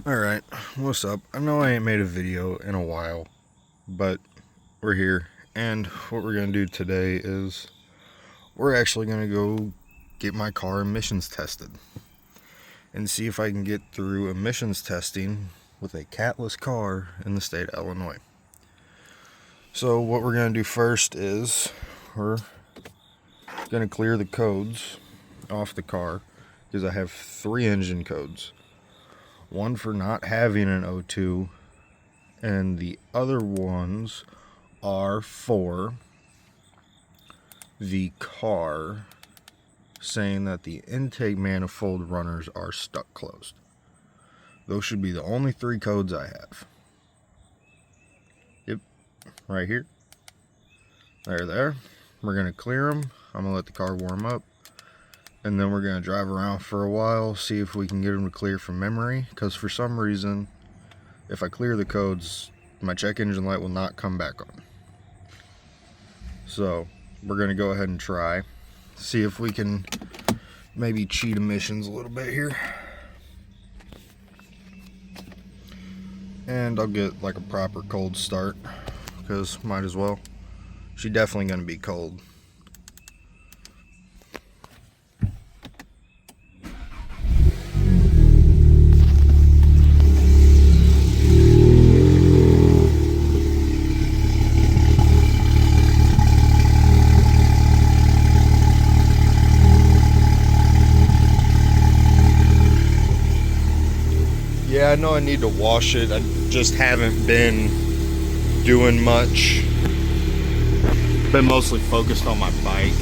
Alright, what's up? I know I ain't made a video in a while, but we're here, and what we're going to do today is we're actually going to go get my car emissions tested and see if I can get through emissions testing with a catless car in the state of Illinois. So what we're going to do first is we're going to clear the codes off the car, because I have 3 engine codes. One for not having an O2, and the other ones are for the car saying that the intake manifold runners are stuck closed. Those should be the only 3 codes I have. Yep, right here. There. We're going to clear them. I'm going to let the car warm up. And then we're going to drive around for a while, see if we can get them to clear from memory. Because for some reason, if I clear the codes, my check engine light will not come back on. So we're going to go ahead and try. See if we can maybe cheat emissions a little bit here. And I'll get like a proper cold start, because might as well. She's definitely going to be cold. Yeah, I know I need to wash it. I just haven't been doing much. Been mostly focused on my bike.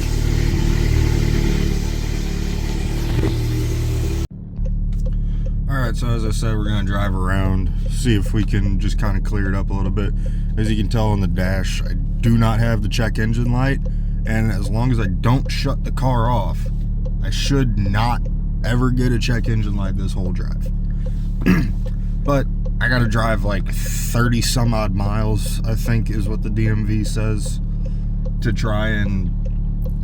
Alright, so as I said, we're going to drive around, see if we can just kind of clear it up a little bit. As you can tell on the dash, I do not have the check engine light, and as long as I don't shut the car off, I should not ever get a check engine light this whole drive. But I gotta drive like 30 some odd miles, I think is what the DMV says, to try and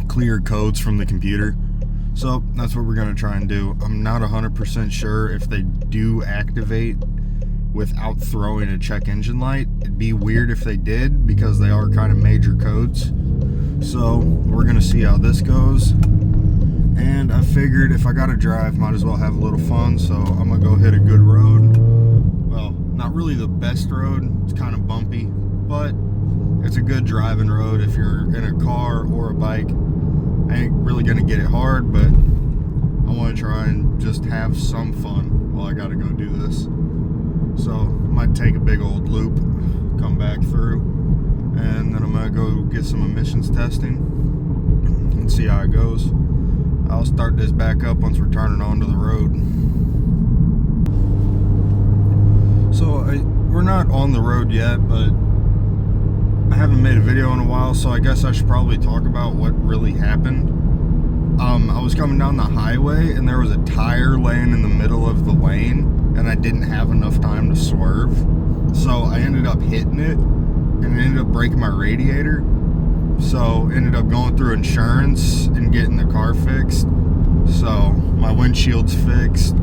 clear codes from the computer. So that's what we're gonna try and do. I'm not 100% sure if they do activate without throwing a check engine light. It'd be weird if they did, because they are kind of major codes. So we're gonna see how this goes. And I figured if I gotta drive, might as well have a little fun, so I'm gonna go hit a good road. Well, not really the best road, it's kind of bumpy, but it's a good driving road if you're in a car or a bike. I ain't really gonna get it hard, but I wanna try and just have some fun while I gotta go do this. So I might take a big old loop, come back through, and then I'm gonna go get some emissions testing and see how it goes. I'll start this back up once we're turning onto the road. So we're not on the road yet, but I haven't made a video in a while, so I guess I should probably talk about what really happened. I was coming down the highway and there was a tire laying in the middle of the lane, and I didn't have enough time to swerve. So I ended up hitting it, and it ended up breaking my radiator. So ended up going through insurance and getting the car fixed. So my windshield's fixed.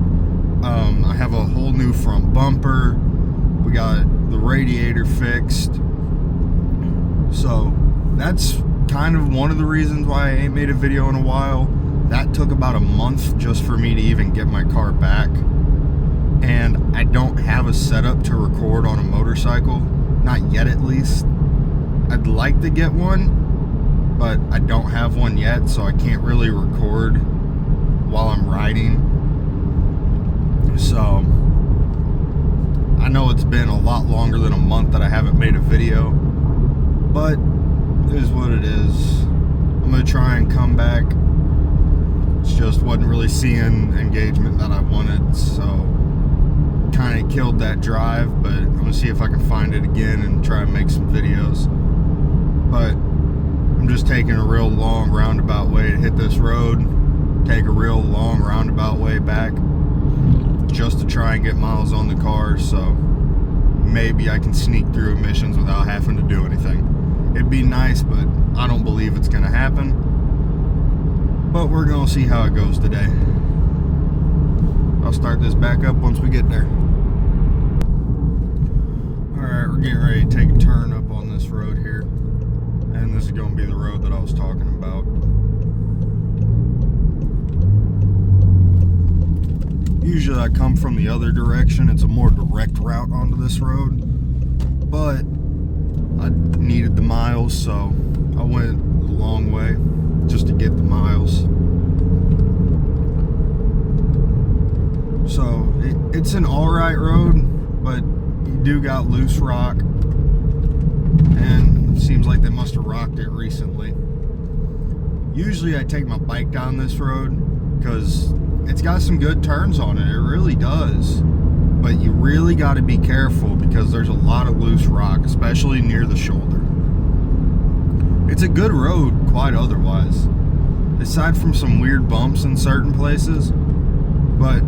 I have a whole new front bumper. We got the radiator fixed. So that's kind of one of the reasons why I ain't made a video in a while. That took about a month just for me to even get my car back. And I don't have a setup to record on a motorcycle. Not yet, at least. I'd like to get one, but I don't have one yet, so I can't really record while I'm riding. So I know it's been a lot longer than a month that I haven't made a video, but it is what it is. I'm gonna try and come back. It's just wasn't really seeing engagement that I wanted, so kind of killed that drive, but I'm gonna see if I can find it again and try and make some videos. But I'm just taking a real long roundabout way to hit this road, take a real long roundabout way back, just to try and get miles on the car, so maybe I can sneak through emissions without having to do anything. It'd be nice, but I don't believe it's gonna happen. But we're gonna see how it goes today. I'll start this back up once we get there. Alright, we're getting ready to take a turn up on this road here. And this is going to be the road that I was talking about. Usually I come from the other direction. It's a more direct route onto this road. But I needed the miles, so I went the long way just to get the miles. So it's an alright road, but you do got loose rock, and it seems like they must have rocked it recently. Usually I take my bike down this road because it's got some good turns on it. It really does. But you really got to be careful because there's a lot of loose rock, especially near the shoulder. It's a good road quite otherwise, aside from some weird bumps in certain places, but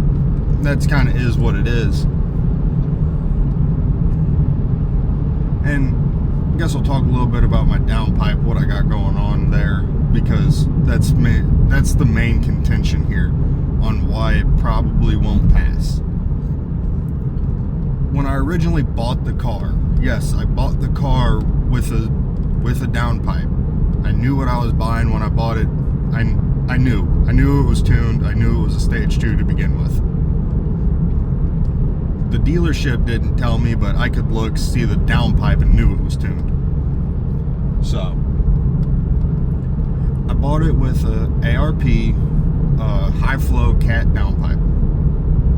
that's kind of is what it is. And I guess I'll talk a little bit about my downpipe, what I got going on there, because that's the main contention here on why it probably won't pass. When I originally bought the car, yes, I bought the car with a downpipe. I knew what I was buying when I bought it. I knew it was tuned. I knew it was a stage 2 to begin with. The dealership didn't tell me, but I could see the downpipe and knew it was tuned. So I bought it with a ARP high flow cat downpipe.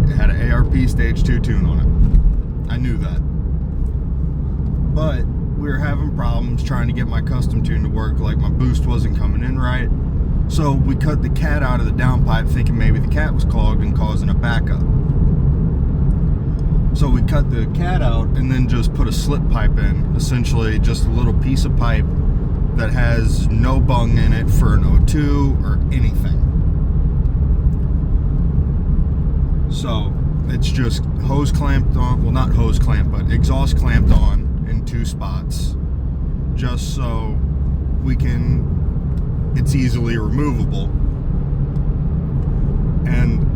It had an ARP stage 2 tune on it. I knew that. But we were having problems trying to get my custom tune to work, like my boost wasn't coming in right. So we cut the cat out of the downpipe thinking maybe the cat was clogged and causing a backup. So we cut the cat out and then just put a slip pipe in, essentially just a little piece of pipe that has no bung in it for an O2 or anything. So it's just hose clamped on, well, not hose clamped, but exhaust clamped on in 2 spots, just so it's easily removable. And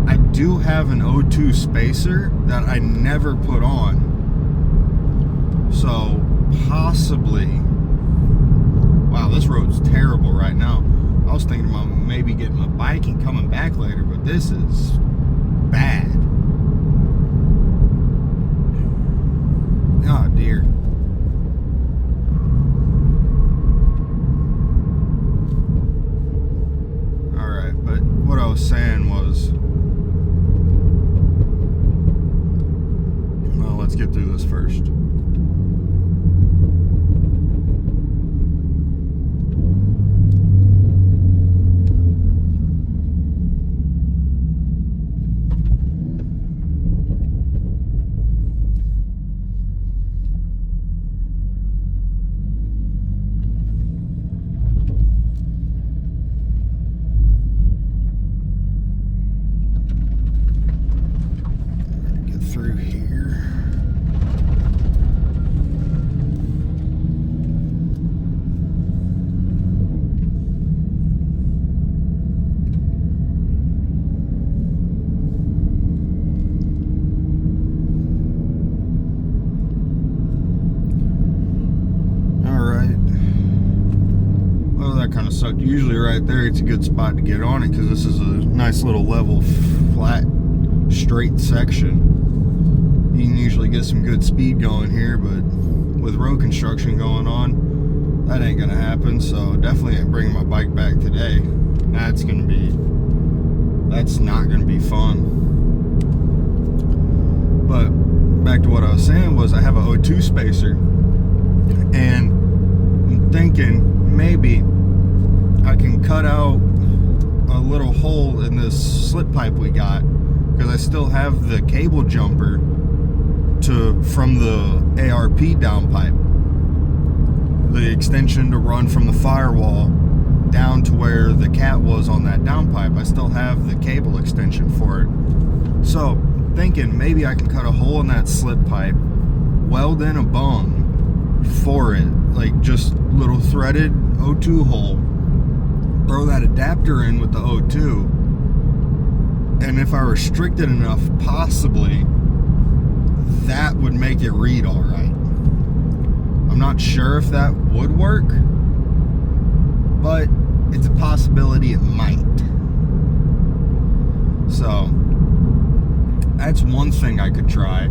I do have an O2 spacer that I never put on, so possibly, wow, this road's terrible right now. I was thinking about maybe getting my bike and coming back later, but this is bad. Oh dear. Alright, but what I was saying was, well, let's get through this first. Through here. Alright. Well, that kind of sucked. Usually right there it's a good spot to get on it because this is a nice little level, flat, straight section. You can usually get some good speed going here, but with road construction going on, that ain't gonna happen. So definitely ain't bringing my bike back today. That's not gonna be fun. But back to what I was saying was I have a O2 spacer, and I'm thinking maybe I can cut out a little hole in this slip pipe we got, because I still have the cable jumper from the ARP downpipe, the extension to run from the firewall down to where the cat was on that downpipe. I still have the cable extension for it. So thinking maybe I can cut a hole in that slip pipe, weld in a bung for it, like just little threaded O2 hole, throw that adapter in with the O2, and if I restrict it enough, possibly that would make it read all right. I'm not sure if that would work, but it's a possibility it might. So that's one thing I could try.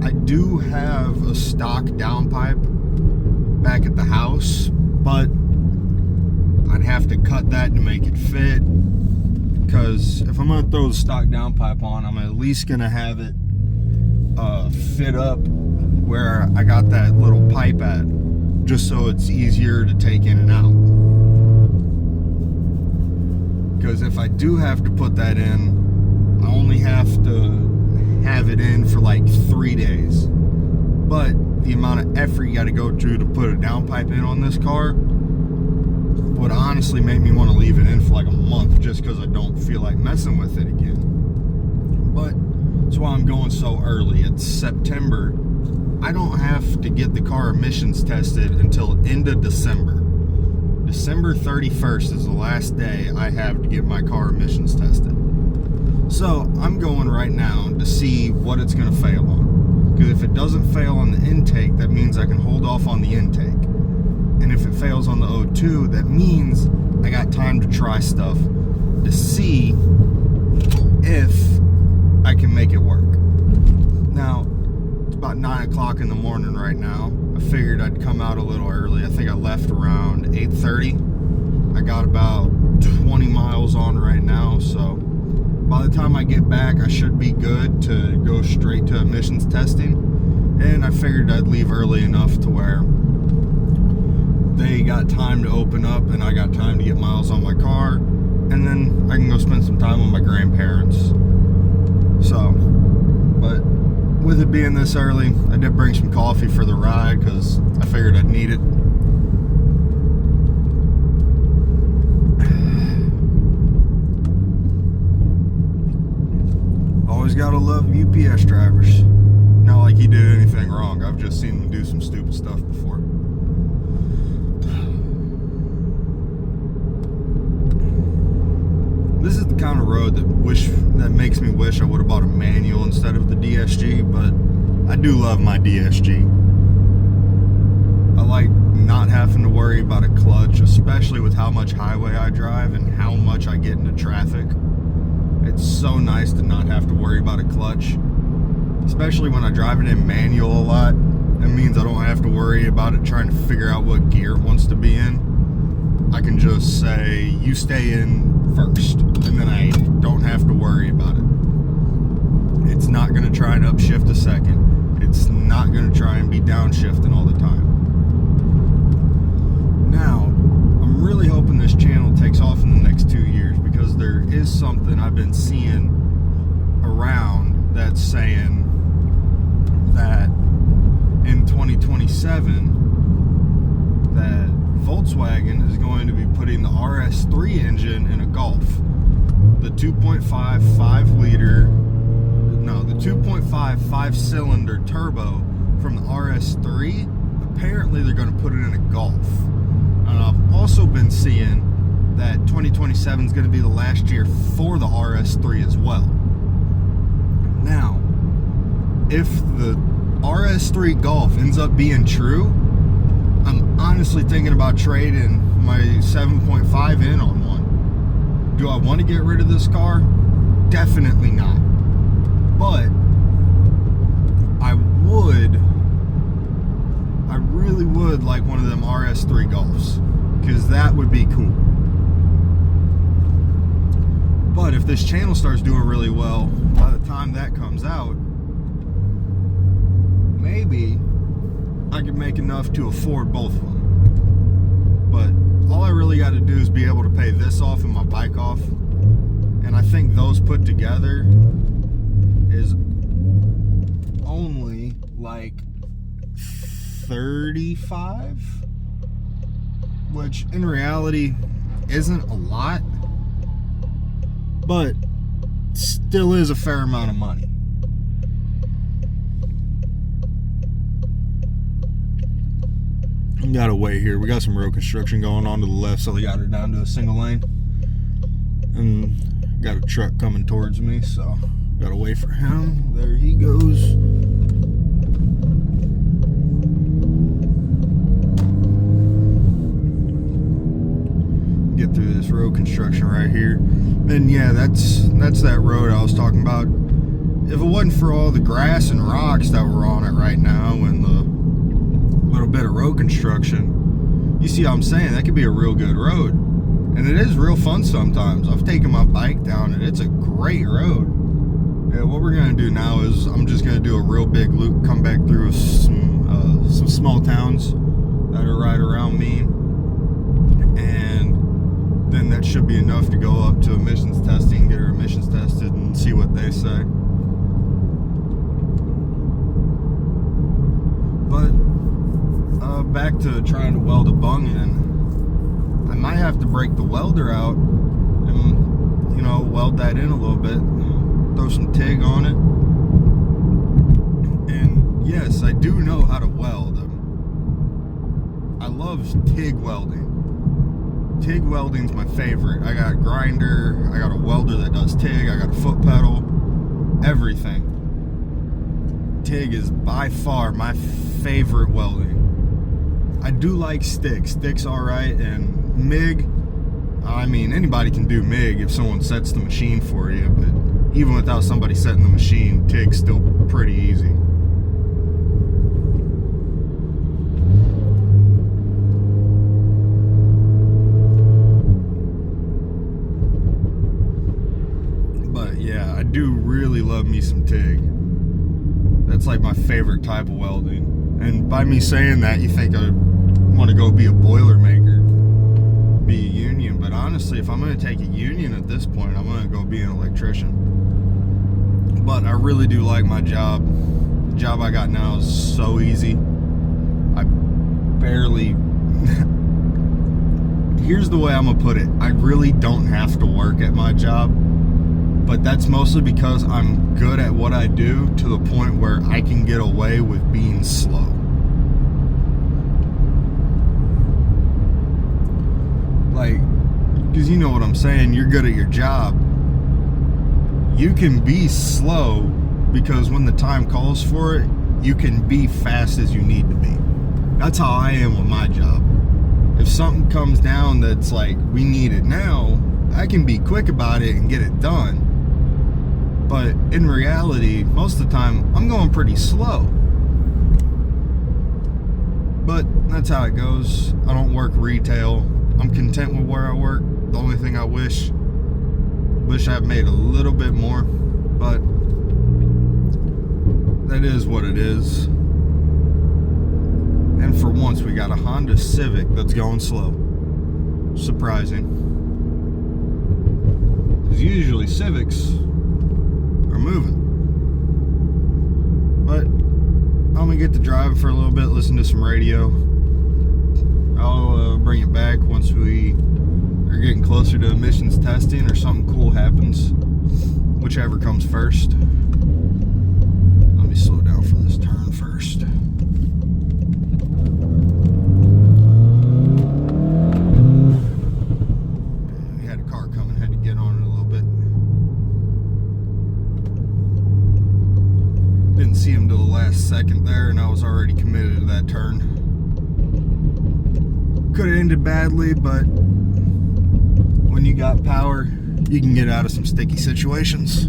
I do have a stock downpipe back at the house, but I'd have to cut that to make it fit, because if I'm gonna throw the stock downpipe on, I'm at least gonna have it fit up where I got that little pipe at, just so it's easier to take in and out. Because if I do have to put that in, I only have to have it in for like 3 days. But the amount of effort you got to go through to put a downpipe in on this car would honestly make me want to leave it in for like a month, just because I don't feel like messing with it again. But that's why I'm going so early. It's September. I don't have to get the car emissions tested until end of December. December 31st is the last day I have to get my car emissions tested. So I'm going right now to see what it's going to fail on. Because if it doesn't fail on the intake, that means I can hold off on the intake. And if it fails on the O2, that means I got time to try stuff to see if I can make it work. Now, it's about 9 o'clock in the morning right now. I figured I'd come out a little early. I think I left around 8:30. I got about 20 miles on right now, so by the time I get back, I should be good to go straight to emissions testing. And I figured I'd leave early enough to where they got time to open up and I got time to get miles on my car, and then I can go spend some time with my grandparents. So, but with it being this early, I did bring some coffee for the ride because I figured I'd need it. Always gotta love UPS drivers. Not like he did anything wrong. I've just seen him do some stupid stuff before. This is the kind of road that makes me wish I would have bought a manual instead of the DSG, but I do love my DSG. I like not having to worry about a clutch, especially with how much highway I drive and how much I get into traffic. It's so nice to not have to worry about a clutch, especially when I drive it in manual a lot. It means I don't have to worry about it trying to figure out what gear it wants to be in. I can just say, you stay in first, and then I don't have to worry about it. It's not going to try and upshift a second. It's not going to try and be downshifting all the time. Now, I'm really hoping this channel takes off in the next 2 years, because there is something I've been seeing around that's saying that in 2027 that Volkswagen is going to be putting the RS3 engine in a Golf. The 2.5 5-cylinder turbo from the RS3, apparently they're going to put it in a Golf. And I've also been seeing that 2027 is going to be the last year for the RS3 as well. Now, if the RS3 Golf ends up being true, I'm honestly thinking about trading my 7.5 in on one. Do I want to get rid of this car? Definitely not. But I really would like one of them RS3 Golfs, because that would be cool. But if this channel starts doing really well, by the time that comes out, maybe I could make enough to afford both of them. But all I really got to do is be able to pay this off and my bike off. And I think those put together is only like 35, which in reality isn't a lot, but still is a fair amount of money. We gotta wait here. We got some road construction going on to the left, so we got her down to a single lane. And got a truck coming towards me, so gotta wait for him. There he goes. Get through this road construction right here. And yeah, that's that road I was talking about. If it wasn't for all the grass and rocks that were on it right now and the little bit of road construction, you see how I'm saying? That could be a real good road. And it is real fun sometimes. I've taken my bike down and it's a great road. Yeah, what we're gonna do now is I'm just gonna do a real big loop, come back through some small towns that are right around me, and then that should be enough to go up to emissions testing, get our emissions tested, and see what they say. But back to trying to weld a bung in, I might have to break the welder out and, you know, weld that in a little bit, throw some TIG on it. And yes, I do know how to weld. I love TIG welding. TIG welding's my favorite. I got a grinder, I got a welder that does TIG, I got a foot pedal, everything. TIG is by far my favorite welding. I do like stick. Stick's alright, and MIG, I mean, anybody can do MIG if someone sets the machine for you, but even without somebody setting the machine, TIG's still pretty easy. But yeah, I do really love me some TIG. That's like my favorite type of welding. And by me saying that, you think I want to go be a Boilermaker, be a union. But honestly, if I'm going to take a union at this point, I'm going to go be an electrician. But I really do like my job. The job I got now is so easy. I barely... Here's the way I'm going to put it. I really don't have to work at my job. But that's mostly because I'm good at what I do to the point where I can get away with being slow. Like, because you know what I'm saying, you're good at your job. You can be slow because when the time calls for it, you can be fast as you need to be. That's how I am with my job. If something comes down that's like, we need it now, I can be quick about it and get it done. But in reality, most of the time, I'm going pretty slow. But that's how it goes. I don't work retail. I'm content with where I work. The only thing I wish I'd made a little bit more. But that is what it is. And for once, we got a Honda Civic that's going slow. Surprising. Because usually Civics are moving. But I'm gonna get to driving for a little bit, listen to some radio. I'll bring it back once we are getting closer to emissions testing or something cool happens, whichever comes first. Let me slow down for this turn first. We had a car coming, had to get on it a little bit. Didn't see him till the last second there, and I was already committed to that turn. Could have ended badly, but when you got power, you can get out of some sticky situations.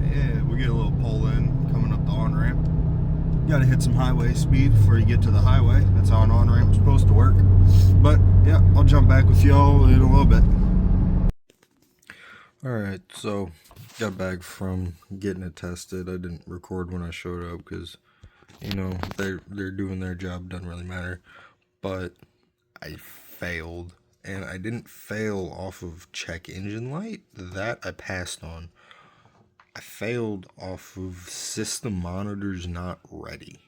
Yeah, we get a little pull in coming up the on-ramp. You gotta hit some highway speed before you get to the highway. That's how an on-ramp's supposed to work. But yeah, I'll jump back with y'all in a little bit. Alright, so got back from getting it tested. I didn't record when I showed up because, you know, they're doing their job, doesn't really matter. But I failed, and I didn't fail off of check engine light. That I passed on. I failed off of system monitors not ready.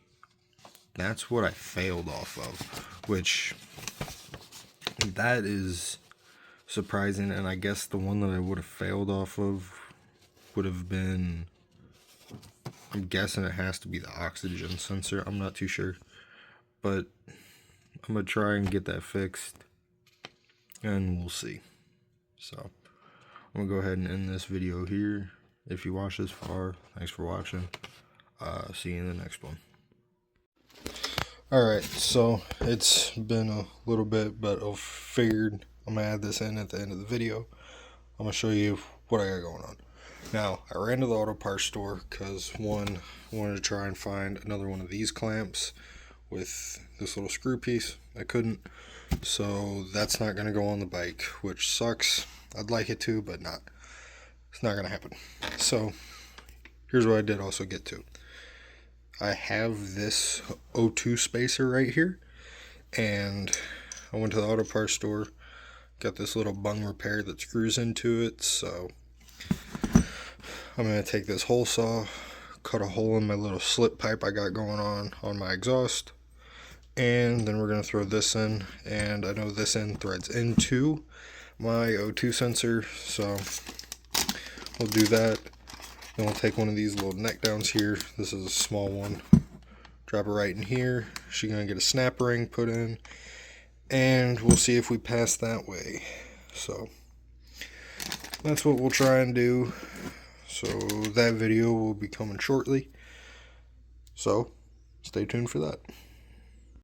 That's what I failed off of, which that is surprising. And I guess the one that I would have failed off of would have been I'm guessing it has to be the oxygen sensor. I'm not too sure. But I'm going to try and get that fixed. And we'll see. So, I'm going to go ahead and end this video here. If you watched this far, thanks for watching. See you in the next one. Alright, so it's been a little bit, but I figured I'm going to add this in at the end of the video. I'm going to show you what I got going on. Now, I ran to the auto parts store because, one, I wanted to try and find another one of these clamps with this little screw piece. I couldn't, so that's not going to go on the bike, which sucks. I'd like it to, but not. It's not going to happen. So, here's what I did also get to. I have this O2 spacer right here, and I went to the auto parts store, got this little bung repair that screws into it, so I'm going to take this hole saw, cut a hole in my little slip pipe I got going on my exhaust, and then we're going to throw this in, and I know this end threads into my O2 sensor, so we'll do that. Then we'll take one of these little neck downs here. This is a small one. Drop it right in here. She's going to get a snap ring put in. And we'll see if we pass that way. So, that's what we'll try and do. So, that video will be coming shortly. So, stay tuned for that.